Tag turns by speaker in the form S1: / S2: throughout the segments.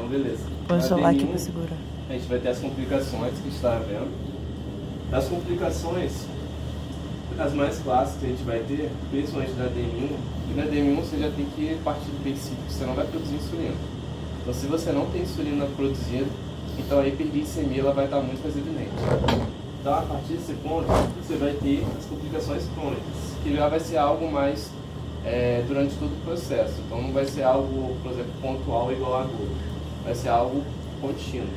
S1: Então, beleza.
S2: Põe o
S1: Na
S2: celular aqui
S1: D1,
S2: pra segurar.
S1: a gente vai ter as complicações que a gente está vendo. As complicações, as mais clássicas que a gente vai ter, principalmente na DM1, e na DM1 você já tem que partir do princípio que você não vai produzir insulina. Então, se você não tem insulina produzida, então a hiperglicemia ela vai estar muito mais evidente. Então, a partir desse ponto, você vai ter as complicações crônicas, que já vai ser algo mais durante todo o processo. Então, não vai ser algo, por exemplo, pontual igual a agudo. Vai ser algo contínuo.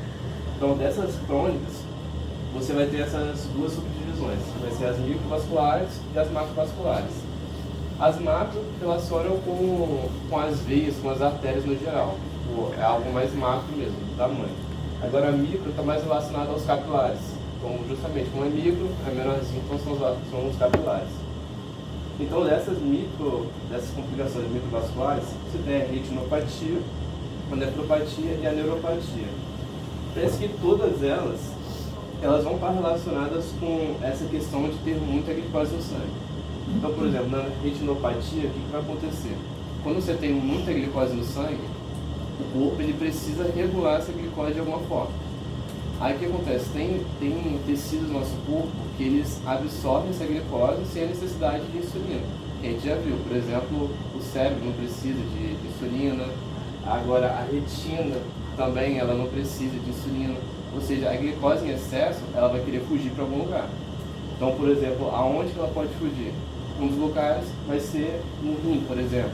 S1: Então, dessas crônicas, você vai ter essas duas subdivisões. Vai ser as microvasculares e as macrovasculares. As macro relacionam com as veias, com as artérias no geral. É algo mais macro mesmo, do tamanho. Agora, a micro está mais relacionada aos capilares. Então, justamente, como é micro, é menorzinho, então são os capilares. Então, dessas complicações microvasculares, você tem a retinopatia, a nefropatia e a neuropatia. Parece que todas elas vão estar relacionadas com essa questão de ter muita glicose no sangue. Então, por exemplo, na retinopatia, o que vai acontecer? Quando você tem muita glicose no sangue, o corpo ele precisa regular essa glicose de alguma forma. Aí o que acontece? Tem tecidos no nosso corpo que eles absorvem essa glicose sem a necessidade de insulina. A gente já viu, por exemplo, o cérebro não precisa de insulina, agora a retina também ela não precisa de insulina. Ou seja, a glicose em excesso ela vai querer fugir para algum lugar. Então, por exemplo, aonde que ela pode fugir? Um dos locais vai ser no rim, por exemplo,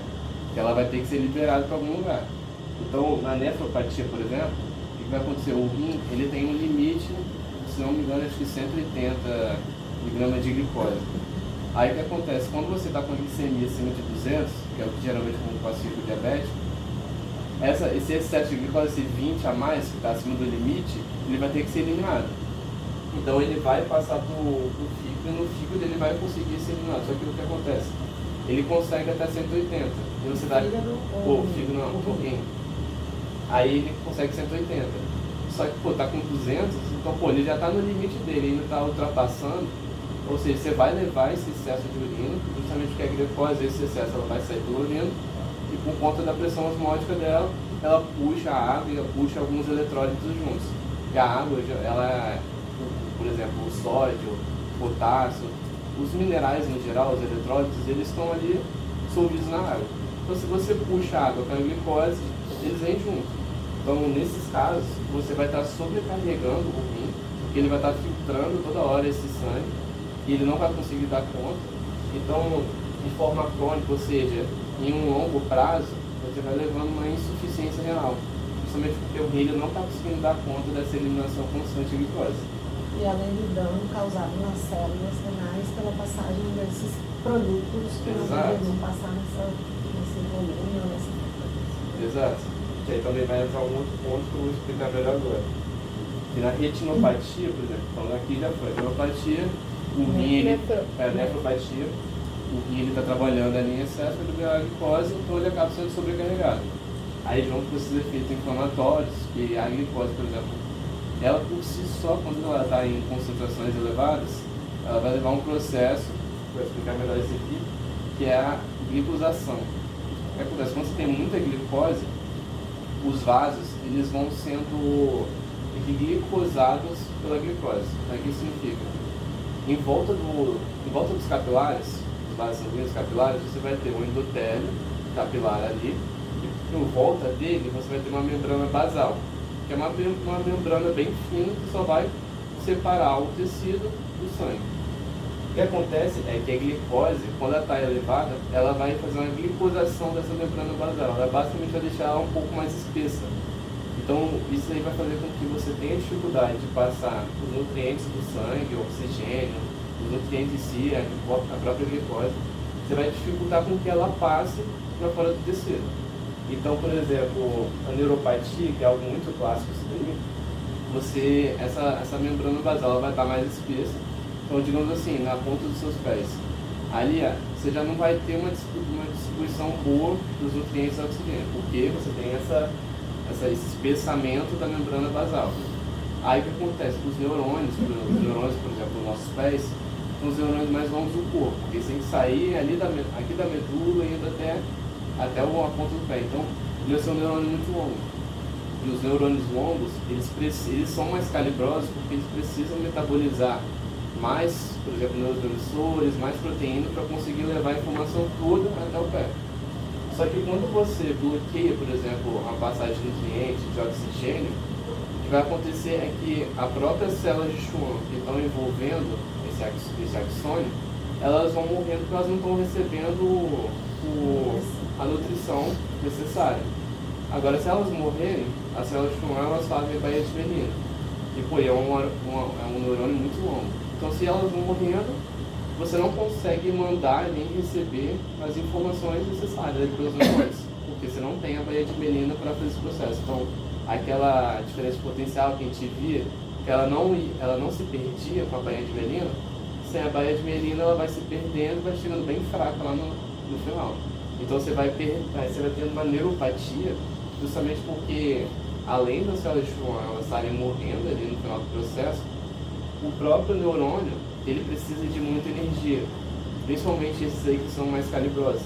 S1: que ela vai ter que ser liberada para algum lugar. Então, na nefropatia, por exemplo, o que vai acontecer? O rim ele tem um limite, se não me engano, acho que 180 miligramas de glicose. Aí o que acontece? Quando você está com a glicemia acima de 200, que é o que geralmente com o paciente diabético, esse excesso de glicose, esse 20 a mais, que está acima do limite, ele vai ter que ser eliminado. Então ele vai passar para o fígado e no fígado ele vai conseguir ser eliminado. Só que o que acontece? Ele consegue até 180. E você dá... fígado não, o rim. Aí ele consegue 180. Só que, tá com 200, então, ele já está no limite dele, ainda está ultrapassando. Ou seja, você vai levar esse excesso de urina, justamente porque a glicose, esse excesso, ela vai sair pela urina. E por conta da pressão osmótica dela, ela puxa a água e ela puxa alguns eletrólitos juntos. E a água, ela, por exemplo, o sódio, o potássio, os minerais no geral, os eletrólitos, eles estão ali dissolvidos na água. Então, se você puxa a água com a glicose, eles vêm junto. Então, nesses casos, você vai estar sobrecarregando o rim, porque ele vai estar filtrando toda hora esse sangue e ele não vai conseguir dar conta. Então, de forma crônica, ou seja, em um longo prazo, você vai levando uma insuficiência renal, justamente porque o rim não está conseguindo dar conta dessa eliminação constante de glicose.
S3: E além do dano causado nas células renais pela passagem desses produtos que não deveriam passar nesse volume ou nessa frequência.
S1: Exato. Que aí também vai entrar um outro ponto que eu vou explicar melhor agora. E na retinopatia, por exemplo, falando aqui já foi, neuropatia, o rim, nefropatia, o rim está trabalhando ali em excesso para liberar a glicose, então ele acaba sendo sobrecarregado. Aí vamos para esses efeitos inflamatórios, que a glicose, por exemplo, ela por si só, quando ela está em concentrações elevadas, ela vai levar um processo, vou explicar melhor isso aqui, que é a glicosação. O que acontece? Quando você tem muita glicose, os vasos eles vão sendo glicosados pela glicose. O que isso significa? Em volta dos capilares, os vasos sanguíneos capilares, você vai ter um endotélio capilar ali, e em volta dele você vai ter uma membrana basal, que é uma membrana bem fina que só vai separar o tecido do sangue. O que acontece é que a glicose, quando ela está elevada, ela vai fazer uma glicosação dessa membrana basal. Ela basicamente vai deixar ela um pouco mais espessa. Então, isso aí vai fazer com que você tenha dificuldade de passar os nutrientes do sangue, o oxigênio, os nutrientes em si, a própria glicose. Você vai dificultar com que ela passe para fora do tecido. Então, por exemplo, a neuropatia, que é algo muito clássico isso daí, essa membrana basal ela vai estar mais espessa. Então, digamos assim, na ponta dos seus pés. Ali, você já não vai ter uma distribuição boa dos nutrientes e oxigênio, porque você tem esse espessamento da membrana basal. Aí o que acontece? Os neurônios, por exemplo, nos nossos pés, são os neurônios mais longos do corpo, porque eles têm que sair ali aqui da medula e indo até a ponta do pé. Então, ele é um neurônio muito longo. E os neurônios longos, eles são mais calibrosos porque eles precisam metabolizar mais, por exemplo, neurotransmissores, mais proteína para conseguir levar a informação toda até o pé. Só que quando você bloqueia, por exemplo, a passagem de nutrientes, de oxigênio, o que vai acontecer é que a própria célula de Schwann que estão envolvendo esse axônio, elas vão morrendo porque elas não estão recebendo a nutrição necessária. Agora, se elas morrerem, as células de Schwann, elas fazem a baía de Berlina. E, pô, é um neurônio muito longo. Então, se elas vão morrendo, você não consegue mandar nem receber as informações necessárias pelos neurônios, porque você não tem a baía de Berlina para fazer esse processo. Então, aquela diferença potencial que a gente via, que ela não se perdia com a baía de Berlina, sem a baía de Berlina ela vai se perdendo, vai chegando bem fraca lá no final. Então você vai tendo uma neuropatia, justamente porque, além das células de Schwann elas estarem morrendo ali no final do processo, o próprio neurônio ele precisa de muita energia, principalmente esses aí que são mais calibrosos.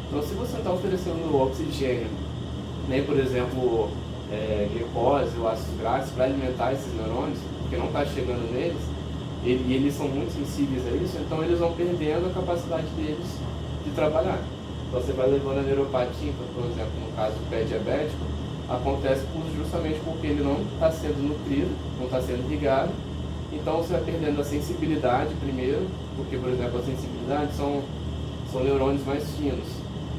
S1: Então, se você está oferecendo oxigênio, nem por exemplo glicose ou ácidos graxos para alimentar esses neurônios, porque não está chegando neles, e eles são muito sensíveis a isso, então eles vão perdendo a capacidade deles de trabalhar. Então você vai levando a neuropatia, por exemplo, no caso do pé diabético, acontece justamente porque ele não está sendo nutrido, não está sendo irrigado, então você vai perdendo a sensibilidade primeiro, porque, por exemplo, a sensibilidade são neurônios mais finos,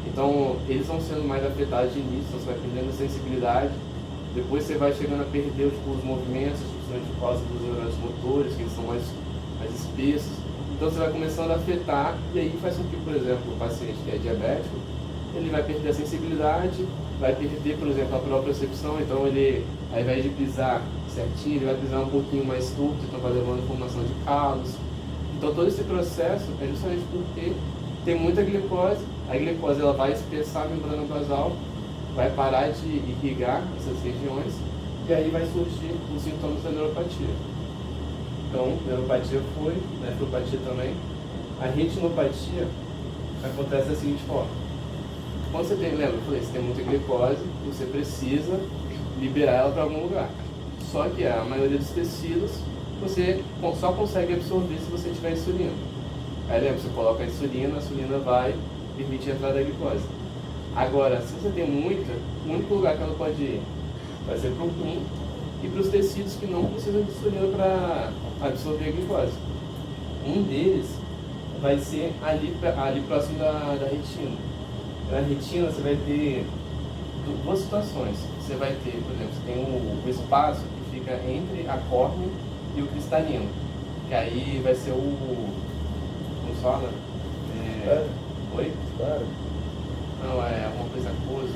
S1: então eles vão sendo mais afetados de início, então você vai perdendo a sensibilidade, depois você vai chegando a perder os movimentos, por causa dos neurônios motores, que eles são mais espessos. Então você vai começando a afetar, e aí faz com que, por exemplo, o paciente que é diabético, ele vai perder a sensibilidade, vai perder, por exemplo, a propriocepção, então ele, ao invés de pisar certinho, ele vai pisar um pouquinho mais torto, então vai levando formação de calos. Então todo esse processo é justamente porque tem muita glicose, a glicose ela vai espessar a membrana basal, vai parar de irrigar essas regiões, e aí vai surgir os sintomas da neuropatia. Então, neuropatia foi, nefropatia também. A retinopatia acontece da seguinte forma. Quando você tem, lembra, eu falei, você tem muita glicose, você precisa liberar ela para algum lugar. Só que a maioria dos tecidos, você só consegue absorver se você tiver insulina. Aí lembra, você coloca a insulina vai permitir a entrada da glicose. Agora, se você tem muita, o único lugar que ela pode ir vai ser para o rim e para os tecidos que não precisam de insulina para absorver a glicose. Um deles vai ser ali próximo da retina. Na retina você vai ter duas situações. Você vai ter, por exemplo, você tem o espaço que fica entre a córnea e o cristalino, que aí vai ser como se fala? Oi?
S2: Claro.
S1: Não, é alguma coisa aquoso.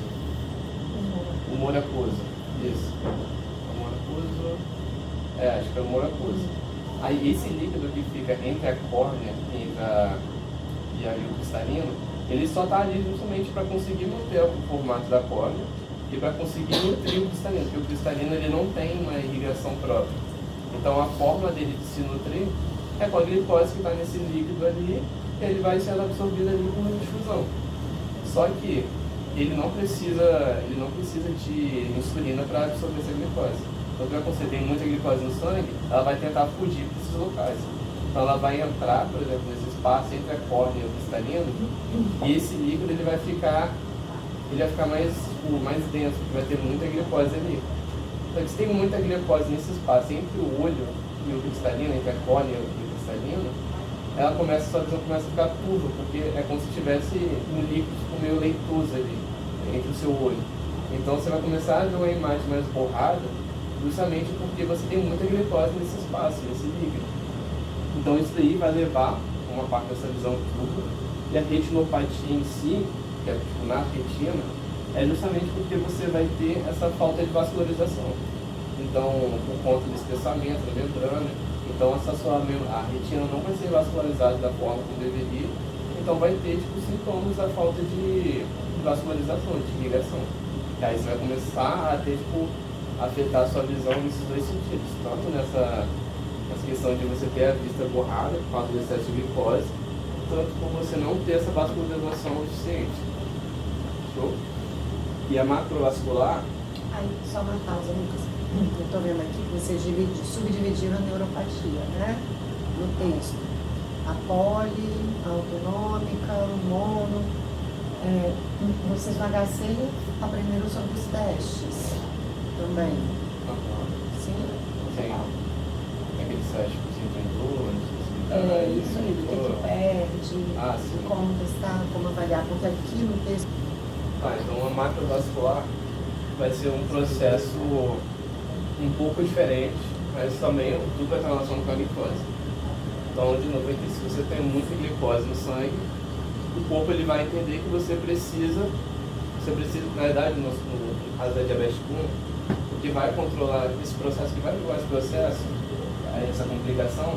S1: Humor aquoso. Isso. Humor aquoso. Acho que é humor aquoso. Aí esse líquido que fica entre a córnea e o cristalino, ele só está ali justamente para conseguir manter o formato da córnea e para conseguir nutrir o cristalino, porque o cristalino ele não tem uma irrigação própria. Então a forma dele de se nutrir é com a glicose que está nesse líquido ali, e ele vai sendo absorvido ali por uma difusão. Só que ele não precisa de insulina para absorver essa glicose. Então, o que vai acontecer? Tem muita glicose no sangue, ela vai tentar fugir para esses locais. Então, ela vai entrar, por exemplo, nesse espaço entre a córnea e o cristalino, e esse líquido ele vai ficar mais escuro, mais denso, porque vai ter muita glicose ali. Então, se tem muita glicose nesse espaço entre o olho e o cristalino, entre a córnea e o cristalino, sua visão começa a ficar turva, porque é como se tivesse um líquido meio leitoso ali, entre o seu olho. Então você vai começar a ver uma imagem mais borrada, justamente porque você tem muita glicose nesse espaço, nesse líquido. Então isso daí vai levar uma parte dessa visão turva, e a retinopatia em si, que é tipo na retina, é justamente porque você vai ter essa falta de vascularização. Então, por conta do espessamento da membrana, então a retina não vai ser vascularizada da forma como deveria, então vai ter sintomas da falta de vascularização, de irrigação. E aí você vai começar a ter, afetar a sua visão nesses dois sentidos, tanto nessa questão de você ter a vista borrada por causa do excesso de glicose, tanto por você não ter essa vascularização eficiente. Show? E a macrovascular...
S3: Aí, só uma pausa, Lucas. Eu estou vendo aqui que vocês subdividiram a neuropatia, né? No texto. A poli, a autonômica, o mono. Vocês no HC aprenderam sobre os testes também. Sim?
S1: Sim. Aquele teste que você entendeu,
S3: isso aí, do que perde, como testar, como avaliar, porque aqui no texto.
S1: Então a macrovascular vai ser um processo um pouco diferente, mas também tudo vai ter relação com a glicose. Então, de novo, aqui, se você tem muita glicose no sangue, o corpo ele vai entender que você precisa, na verdade, no caso da diabetes 1, o que vai controlar esse processo, que vai regular esse processo, essa complicação,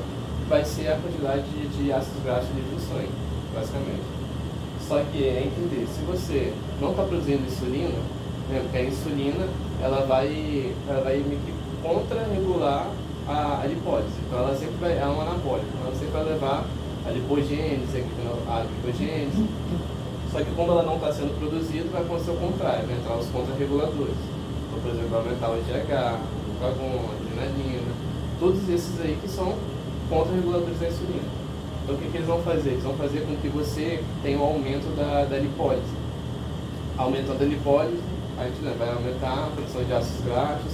S1: vai ser a quantidade de ácidos graxos livres no sangue, basicamente. Só que é entender, se você não está produzindo insulina, né, porque a insulina ela vai meio que contra-regular a lipólise. Então ela sempre vai, é uma anabólica, ela sempre vai levar a lipogênese, a glicogênese. Só que como ela não está sendo produzida, vai acontecer o contrário, vai entrar os contra-reguladores. Então, por exemplo, vai aumentar o GH, o glucagon, a adrenalina, todos esses aí que são contra-reguladores da insulina. Então o que eles vão fazer? Eles vão fazer com que você tenha um aumento da lipólise. Aumentando a lipólise, a gente vai aumentar a produção de ácidos graxos.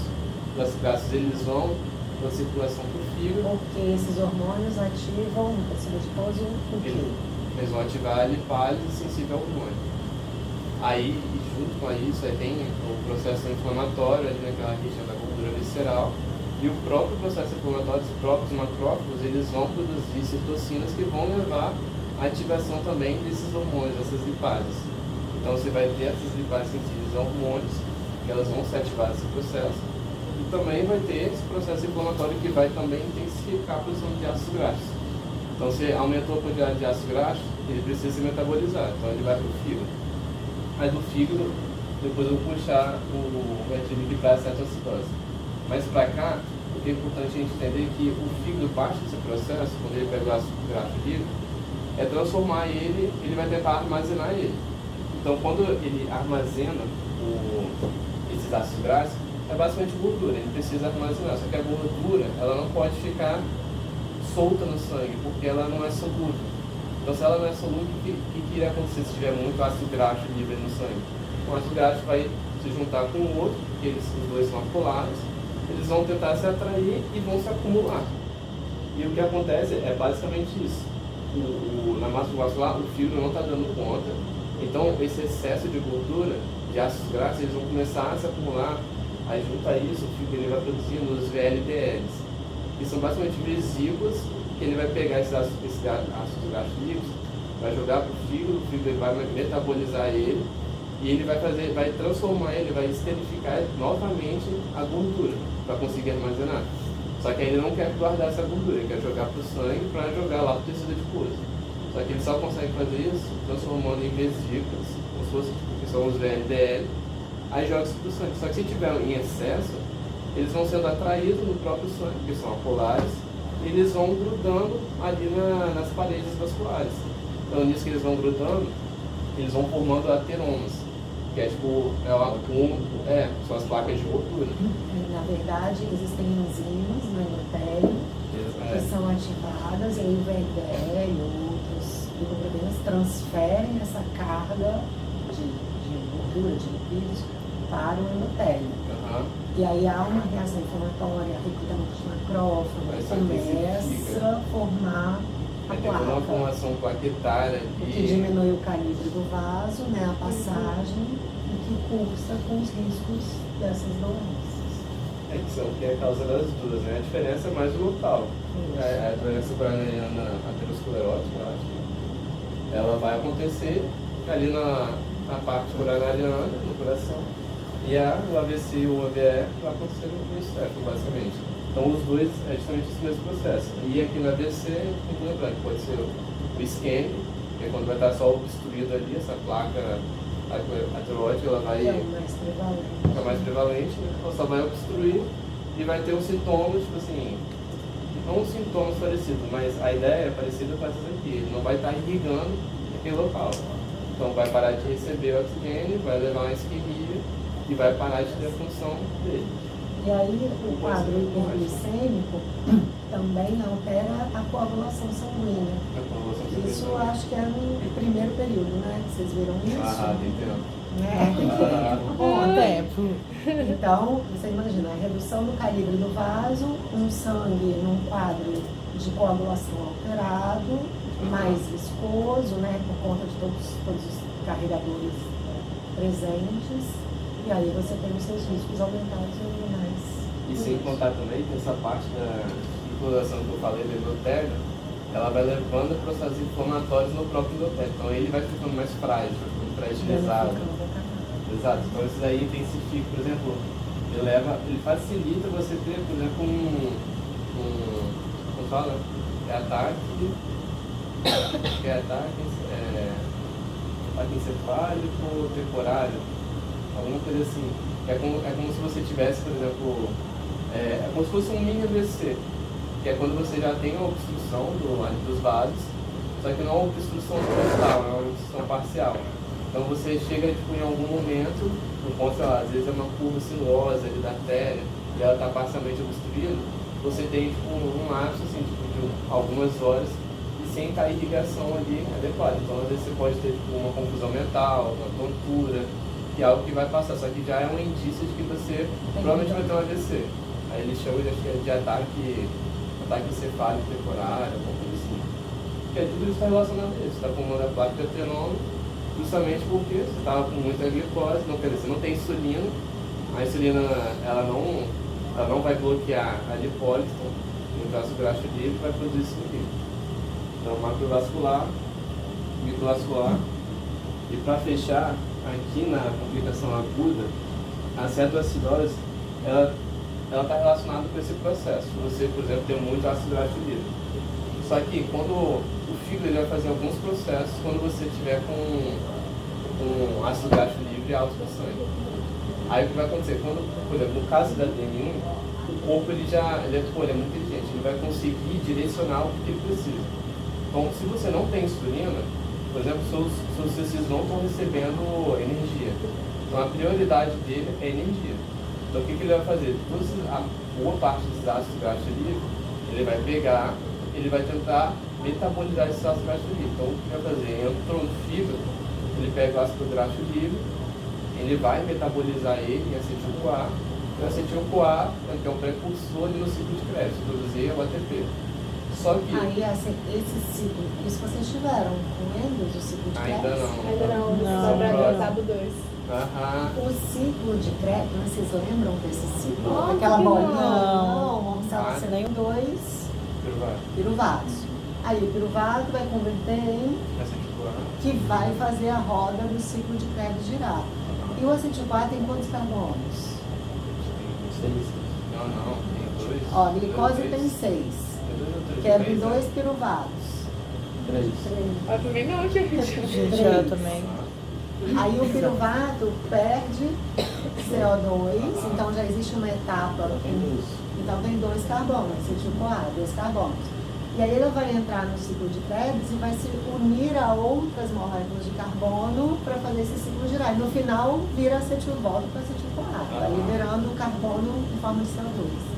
S1: Os ácidos graxos eles vão da circulação para o fígado.
S3: Porque esses hormônios ativam no tecido adiposo o quê?
S1: Eles vão ativar a lipase sensível ao hormônio. Aí, junto com isso, aí tem o processo inflamatório, ali naquela região da gordura visceral. E o próprio processo inflamatório, os próprios macrófagos, eles vão produzir citocinas que vão levar à ativação também desses hormônios, dessas lipases. Então você vai ter essas lipases sensíveis a hormônios, que elas vão ser ativadas nesse processo. E também vai ter esse processo inflamatório que vai também intensificar a produção de ácidos graxos. Então você aumentou a quantidade de ácidos graxos, ele precisa ser metabolizado. Então ele vai para o fígado. Aí do fígado, depois eu vou puxar o gatilho para a cetoacidose. Mas para cá, o que é importante a gente entender é que o fígado, parte desse processo, quando ele pega o ácido graxo livre, é transformar ele vai tentar armazenar ele. Então quando ele armazena esses ácidos graxos, é basicamente gordura, ele precisa armazenar. Só que a gordura, ela não pode ficar solta no sangue, porque ela não é solúvel. Então se ela não é solúvel, o que iria acontecer se tiver muito ácido graxo livre no sangue? O ácido graxo vai se juntar com o outro, porque os dois são polares, eles vão tentar se atrair e vão se acumular. E o que acontece é basicamente isso. Na massa vascular, o fígado não está dando conta. Então, esse excesso de gordura, de ácidos graxos, eles vão começar a se acumular. Aí, junto a isso, o fígado ele vai produzindo os VLDLs, que são basicamente vesículas que ele vai pegar esses ácidos graxos livres, vai jogar para o fígado ele vai metabolizar ele, e ele vai transformar ele, vai esterificar novamente a gordura para conseguir armazenar. Só que ele não quer guardar essa gordura, ele quer jogar para o sangue para jogar lá para o tecido adiposo. Só que ele só consegue fazer isso transformando em vesículas, como se fosse, que são os VLDL, aí joga isso para o sangue. Só que se tiver em excesso, eles vão sendo atraídos no próprio sangue, que são apolares, e eles vão grudando ali nas paredes vasculares. Então nisso que eles vão grudando, eles vão formando ateromas, que é tipo, são as placas de gordura.
S3: Na verdade, existem enzimas no endotélio que são ativadas, e aí o VLDL e outros glicoproteínas transferem essa carga de gordura, de lipídios, para o endotélio. E aí há uma reação inflamatória, recrutamento de macrófagos, começa a formar a placa.
S1: Uma formação plaquetária.
S3: O que diminui o calibre do vaso, né, a passagem, e que cursa com os riscos dessas doenças.
S1: Que é a causa das duas, né? A diferença é mais do local. A doença coronariana aterosclerótica, eu acho, ela vai acontecer ali na parte coronariana, no coração. E o AVC e o AVE vai acontecer no estético, basicamente. Então os dois é justamente esse mesmo processo. E aqui no AVC, tem que lembrar que pode ser o isquêmico, que é quando vai estar só obstruído ali, essa placa ateroide, ela vai ficar mais prevalente, ela só vai obstruir e vai ter um sintoma, tipo assim, não sintomas parecidos, mas a ideia é parecida com essas aqui, ele não vai estar irrigando aquele local. Então vai parar de receber o oxigênio, vai levar uma isquemia e vai parar de ter a função dele.
S3: E aí o quadro hiperglicêmico também altera a coagulação sanguínea. Isso eu acho que é no primeiro período, né? Vocês viram isso?
S1: Tem tempo.
S3: Bom tempo. Então, você imagina, a redução do calibre do vaso, um sangue num quadro de coagulação alterado, mais viscoso, né? Por conta de todos os carregadores presentes. E aí você tem os seus riscos aumentados ainda mais.
S1: E sem contar também que essa parte da circulação que eu falei do endotélio, ela vai levando a processos inflamatórios no próprio endotélio. Então ele vai ficando mais frágil, vai ficando fragilizado. Exato. Então isso daí intensifica, por exemplo, ele facilita você ter, por exemplo, como fala? Ataque encefálico temporário. Alguma coisa assim. É como se você tivesse, por exemplo, é como se fosse um mini AVC, que é quando você já tem uma obstrução dos vasos, só que não é uma obstrução total, é uma obstrução parcial. Então você chega em algum momento, por conta, sei lá, às vezes é uma curva sinuosa ali da artéria, e ela está parcialmente obstruída, você tem um lapso assim, de algumas horas e sem estar a irrigação ali adequada. Então às vezes você pode ter uma confusão mental, uma tontura, que é algo que vai passar, só que já é um indício de que você provavelmente vai ter um AVC. Aí eles chamam de ataque encefálico temporário, alguma coisa assim. Porque tudo isso está relacionado a isso, você está acumulando a placa de atenoma, justamente porque você estava com muita glicose, você não tem insulina, a insulina ela não vai bloquear a lipólise, no caso do graxo livre, vai produzir isso aqui. Então macrovascular, microvascular, e para fechar, aqui na complicação aguda, a cetoacidose, ela está relacionada com esse processo. Você, por exemplo, tem muito ácido graxo livre. Só que quando o fígado ele vai fazer alguns processos, quando você tiver com ácido graxo livre alto no sangue. Aí o que vai acontecer? Quando, por exemplo, no caso da DM1, o corpo ele é muito inteligente, ele vai conseguir direcionar o que ele precisa. Então, se você não tem insulina, por exemplo, seus tecidos não estão recebendo energia. Então a prioridade dele é energia. Então o que ele vai fazer? A boa parte desses ácidos graxos livres, ele vai pegar, ele vai tentar metabolizar esses ácidos graxos livres. Então o que ele vai fazer? Entrou no fígado, ele pega o ácido graxo livre, ele vai metabolizar ele em acetil-CoA. E o acetil-CoA, que é um precursor no ciclo de Krebs, produzir o ATP. Só que...
S3: Aí, esse ciclo, isso vocês tiveram com eles, o ciclo de Krebs?
S2: Ainda não, para etapa 2.
S3: O ciclo de Krebs, vocês lembram desse ciclo?
S2: Oh,
S3: aquela bolinha?
S2: não.
S3: Você tem dois piruvatos. Aí o piruvado vai converter em que vai fazer a roda do ciclo de Krebs girar. E o acetil-CoA tem quantos carbonos?
S1: 6. Não, tem 2.
S3: Ó, a glicose tem 6. Quebra em 2 piruvados.
S1: 3.
S2: Eu também não, gente.
S4: Eu também.
S3: Aí o piruvato perde CO2, então já existe uma etapa. Então tem 2 carbonos, acetil-CoA, 2 carbonos. E aí ele vai entrar no ciclo de Krebs e vai se unir a outras moléculas de carbono para fazer esse ciclo girar. E no final vira acetil-volta para acetil-CoA, vai liberando o carbono em forma de CO2.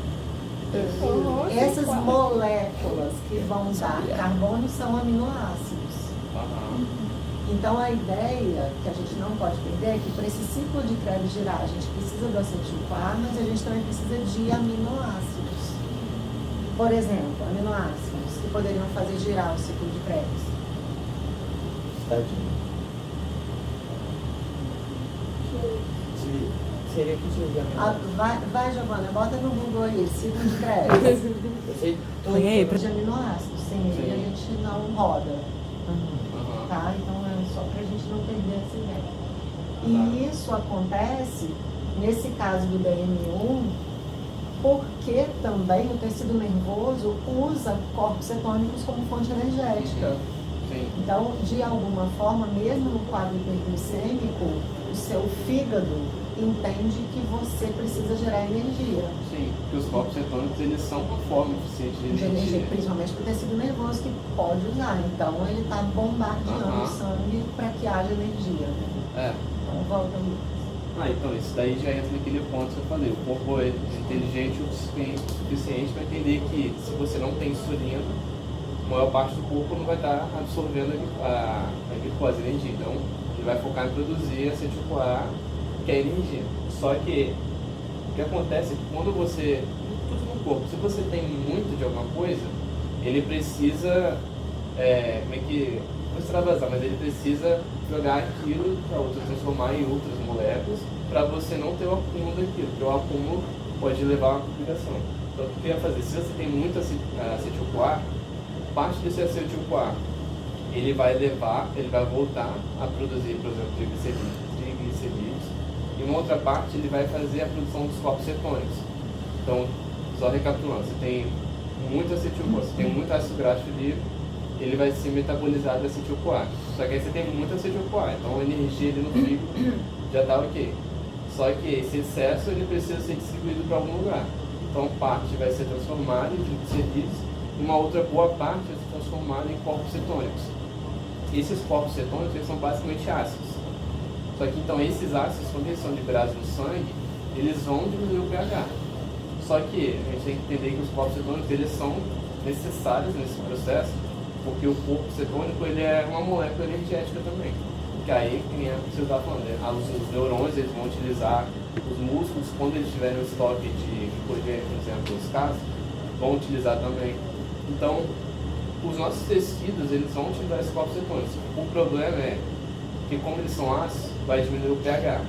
S3: Essas moléculas que vão dar carbono são aminoácidos. Então a ideia que a gente não pode perder é que para esse ciclo de Krebs girar a gente precisa do acetil-CoA, mas a gente também precisa de aminoácidos. Por exemplo, aminoácidos que poderiam fazer girar o ciclo de Krebs.
S4: Seria que
S3: Vai, Giovana, bota no Google aí, ciclo de Krebs. De aminoácidos, sem ele a gente não roda. Tá? Então é só pra gente não perder essa ideia. E isso acontece, nesse caso do DM1, porque também o tecido nervoso usa corpos cetônicos como fonte energética.
S1: Sim.
S3: Então, de alguma forma, mesmo no quadro hiperglicêmico, o seu fígado entende que você precisa gerar energia.
S1: Sim, porque os corpos cetônicos eles são uma forma eficiente de energia.
S3: Principalmente para o tecido nervoso que pode usar. Então ele está bombardeando o sangue para que haja energia.
S1: É.
S3: Então volta ali.
S1: Então isso daí já entra naquele ponto que eu falei. O corpo é inteligente o suficiente para entender que se você não tem insulina, a maior parte do corpo não vai estar absorvendo a glicose, a energia. Então ele vai focar em produzir acetil-CoA, que é a energia. Só que o que acontece é que quando você, tudo no corpo, se você tem muito de alguma coisa, ele precisa, como é que, não extravasar, mas ele precisa jogar aquilo para outro transformar em outras moléculas, para você não ter o acúmulo daquilo, porque o acúmulo pode levar a uma complicação. Então o que eu ia fazer? Se você tem muito acetil-CoA, parte desse acetil-CoA ele vai voltar a produzir, por exemplo, triglicerídeos, e uma outra parte ele vai fazer a produção dos corpos cetônicos. Então, só recapitulando, você tem muito acetil-CoA, você tem muito ácido graxo livre, ele vai ser metabolizado de acetil-CoA. Só que aí você tem muito acetil-CoA, então a energia ali no fígado já está ok. Só que esse excesso ele precisa ser distribuído para algum lugar. Então parte vai ser transformada em triglicerídeos e uma outra boa parte vai ser transformada em corpos cetônicos. Esses corpos cetônicos eles são basicamente ácidos. Só que então esses ácidos, quando eles são liberados no sangue, eles vão diminuir o pH. Só que a gente tem que entender que os corpos cetônicos eles são necessários nesse processo, porque o corpo cetônico ele é uma molécula energética também. Que aí, que nem você está falando, os neurônios eles vão utilizar, os músculos, quando eles tiverem um estoque de glicogênio, por exemplo, os casos, vão utilizar também. Então, os nossos tecidos eles vão utilizar esses corpos cetônicos. O problema é que, como eles são ácidos, vai diminuir o pH.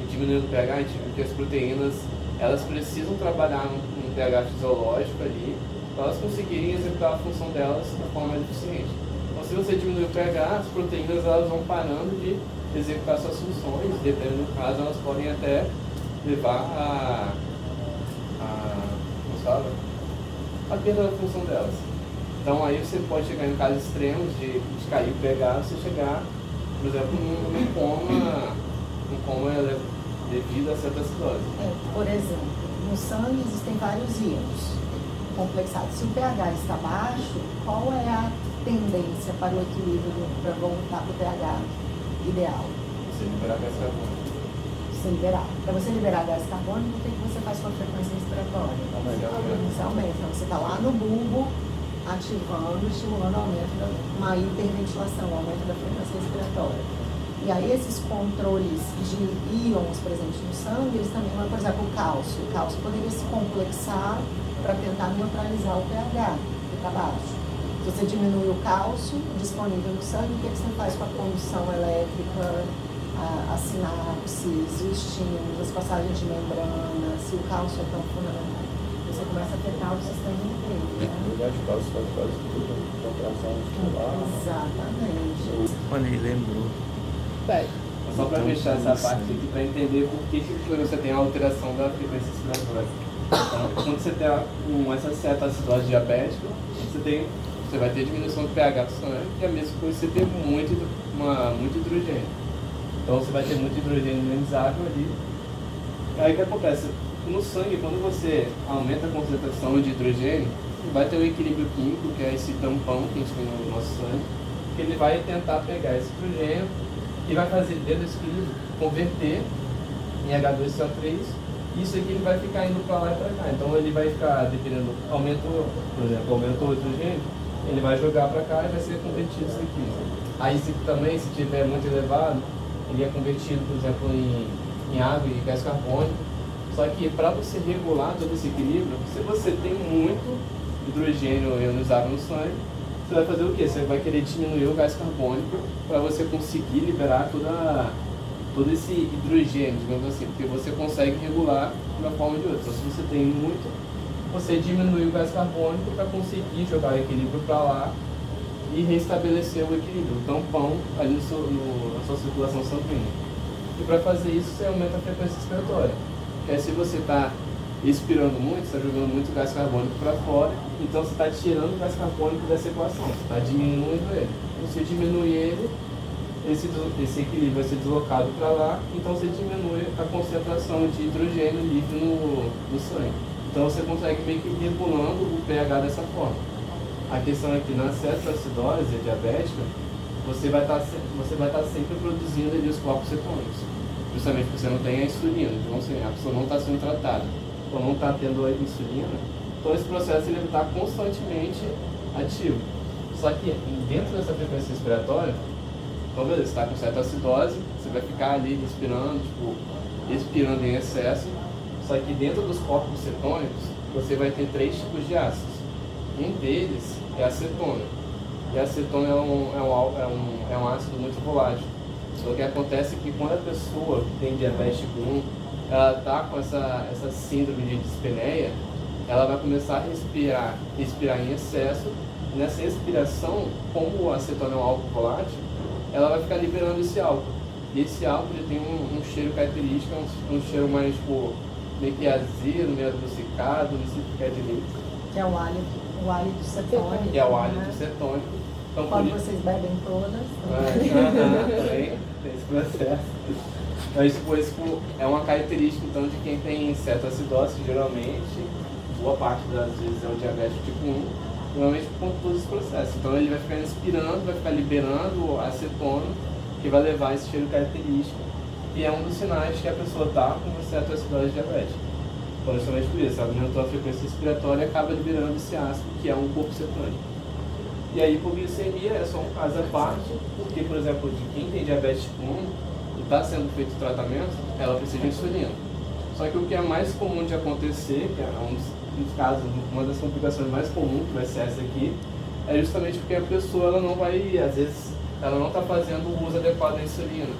S1: E diminuindo o pH, a gente viu que as proteínas elas precisam trabalhar num pH fisiológico ali, para elas conseguirem executar a função delas da forma mais eficiente. Então, se você diminuir o pH, as proteínas elas vão parando de executar suas funções, dependendo do caso, elas podem até levar a perda da função delas. Então, aí você pode chegar em casos extremos de cair o pH, você chegar, por exemplo, num coma devido a certa acidose.
S3: Por exemplo, no sangue existem vários íons complexados. Se o pH está baixo, qual é a tendência para o equilíbrio, para voltar para o pH ideal?
S1: Você liberar gás carbônico.
S3: Para você liberar gás carbônico, o que você faz com a frequência respiratória? Você aumenta. Então, você está lá no bulbo, ativando, estimulando o aumento da uma hiperventilação, o aumento da frequência respiratória. E aí esses controles de íons presentes no sangue, eles também vão, por exemplo, o cálcio. O cálcio poderia se complexar para tentar neutralizar o pH, que está baixo. Se você diminui o cálcio disponível no sangue, o que você faz com a condução elétrica, a sinapses, os estímulos, as passagens de membrana, se o cálcio é tão fundamental? Você começa a afetar o sistema inteiro. Né?
S4: O cálcio faz quase tudo, contração muscular.
S3: Exatamente.
S4: Olha aí, lembrou.
S2: Vai.
S1: Só para fechar essa parte aqui, para entender por que você tem a alteração da frequência respiratória. Então, quando você tem essa certa acidose diabética, você vai ter diminuição do pH do sangue, que é a mesma coisa que você ter muito hidrogênio. Então você vai ter muito hidrogênio ionizável ali. Aí o que acontece? No sangue, quando você aumenta a concentração de hidrogênio, vai ter um equilíbrio químico, que é esse tampão que a gente tem no nosso sangue, que ele vai tentar pegar esse hidrogênio e vai fazer dentro desse equilíbrio converter em H2CO3. Isso aqui ele vai ficar indo para lá e para cá. Então ele vai ficar, dependendo, aumentou o hidrogênio, ele vai jogar para cá e vai ser convertido isso aqui. Aí isso aqui também, se tiver muito elevado, ele é convertido, por exemplo, em água e gás carbônico. Só que para você regular todo esse equilíbrio, se você tem muito hidrogênio ionizado no sangue, você vai fazer o quê? Você vai querer diminuir o gás carbônico para você conseguir liberar todo esse hidrogênio, digamos assim, porque você consegue regular de uma forma ou de outra. Então, se você tem muito, você diminui o gás carbônico para conseguir jogar o equilíbrio para lá e restabelecer o equilíbrio, o tampão ali na sua circulação sanguínea. E para fazer isso, você aumenta a frequência respiratória. Porque aí, se você está expirando muito, você está jogando muito gás carbônico para fora, então você está tirando o gás carbônico dessa equação, você está diminuindo ele. Você diminui ele, esse equilíbrio vai ser deslocado para lá, então você diminui a concentração de hidrogênio livre no sangue. Então você consegue meio que regulando o pH dessa forma. A questão é que na cetoacidose diabética, você vai estar sempre produzindo ali os corpos cetônicos. justamente porque você não tem a insulina. Então, assim, a pessoa não está sendo tratada, ou não está tendo a insulina, então esse processo ele está constantemente ativo. Só que dentro dessa frequência respiratória, então beleza, você está com certa acidose, você vai ficar ali respirando, tipo, respirando em excesso, só que dentro dos corpos cetônicos, você vai ter 3 tipos de ácidos. Um deles é a acetona. E a acetona é um ácido muito volátil. Então, o que acontece é que quando a pessoa tem diabetes tipo 1, ela está com essa síndrome de dispneia, ela vai começar a respirar em excesso. Nessa respiração, como a acetona é um álcool volátil, ela vai ficar liberando esse álcool. E esse álcool ele tem um cheiro característico, um cheiro mais tipo, meio que azedo, meio adocicado, não sei o que é direito.
S3: Que é o hálito cetônico.
S1: Que é o hálito cetônico. Então,
S3: quando vocês bebem todas.
S1: Também tem esse processo. Mas tipo, é uma característica então de quem tem cetoacidose, geralmente, boa parte das vezes é o diabetes tipo 1, normalmente por conta de todo esse processo. Então ele vai ficar inspirando, vai ficar liberando a acetona, que vai levar esse cheiro característico, e é um dos sinais que a pessoa está com cetoacidose diabética. Então, justamente por isso, aumentou a frequência respiratória e acaba liberando esse ácido, que é um corpo cetônico. E a hipoglicemia é só um caso à parte, porque, por exemplo, de quem tem diabetes tipo 1 e está sendo feito o tratamento, ela precisa de insulina. Só que o que é mais comum de acontecer, que é um dos casos, uma das complicações mais comuns, que vai ser essa aqui, é justamente porque a pessoa ela não vai, às vezes, ela não está fazendo o uso adequado da insulina.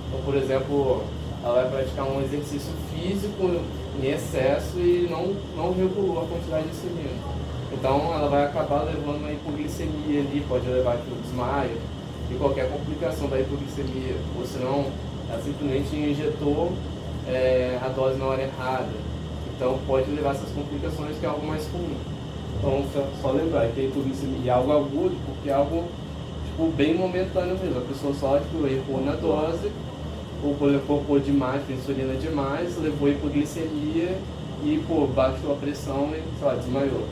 S1: Então, por exemplo, ela vai praticar um exercício físico em excesso e não regulou a quantidade de insulina. Então ela vai acabar levando uma hipoglicemia ali, pode levar aqui um desmaio e qualquer complicação da hipoglicemia, ou senão ela simplesmente injetou a dose na hora errada. Então pode levar essas complicações, que é algo mais comum. Então só lembrar que a hipoglicemia é algo agudo, porque é algo tipo, bem momentâneo mesmo. A pessoa só tipo, errou na dose, ou colocou demais, insulina demais, levou a hipoglicemia e baixou a pressão e sei lá, desmaiou.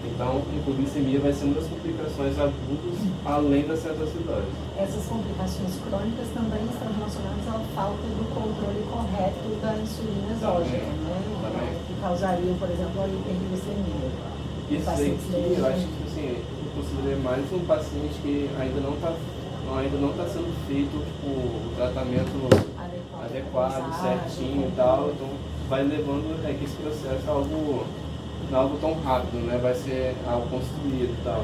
S1: Então, a hipoglicemia vai ser uma das complicações agudas, além da cetoacidose.
S3: Essas complicações crônicas também estão relacionadas à falta do controle correto da insulina exógena, né? Que causaria, por exemplo, a hiperglicemia.
S1: Isso aqui, eu acho que assim, eu considero mais um paciente que ainda não está sendo feito tipo, o tratamento adequado, certinho e tal. Então, vai levando que esse processo é algo não é algo tão rápido, né? Vai ser algo construído e tal.